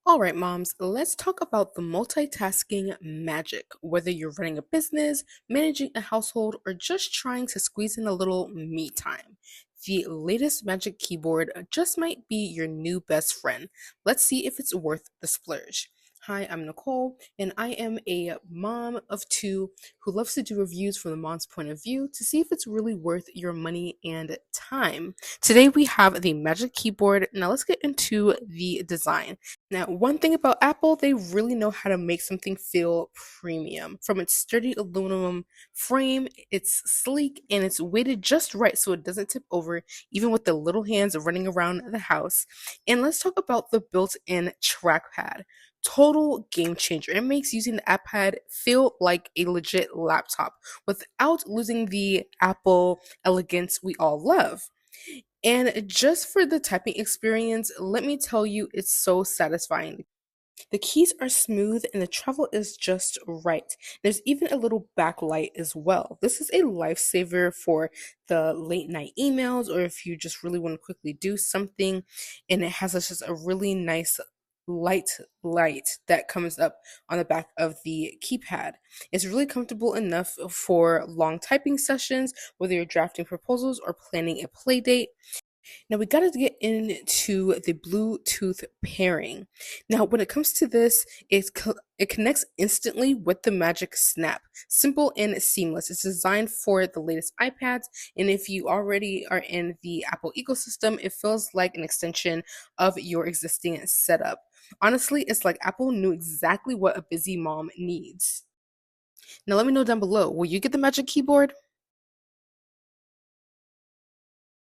All right, moms, let's talk about the multitasking magic. Whether you're running a business, managing a household, or just trying to squeeze in a little me time, the latest Magic Keyboard just might be your new best friend. Let's see if it's worth the splurge. Hi, I'm Nicole, and I am a mom of two who loves to do reviews from the mom's point of view to see if it's really worth your money and time. Today we have the Magic Keyboard. Now let's get into the design. Now, one thing about Apple, they really know how to make something feel premium. From its sturdy aluminum frame, it's sleek and it's weighted just right so it doesn't tip over, even with the little hands running around the house. And let's talk about the built in trackpad. Total game changer. It makes using the iPad feel like a legit laptop without losing the Apple elegance we all love. And just for the typing experience, let me tell you, it's so satisfying. The keys are smooth and the travel is just right. There's even a little backlight as well. This is a lifesaver for the late night emails or if you just really want to quickly do something. And it has just a really nice light that comes up on the back of the keypad. It's really comfortable enough for long typing sessions, whether you're drafting proposals or planning a play date. Now we got to get into the Bluetooth pairing. Now, when it comes to this, it connects instantly with the Magic Snap. Simple and seamless. It's designed for the latest iPads, and if you already are in the Apple ecosystem, it feels like an extension of your existing setup. Honestly, it's like Apple knew exactly what a busy mom needs. Now, let me know down below, will you get the Magic Keyboard?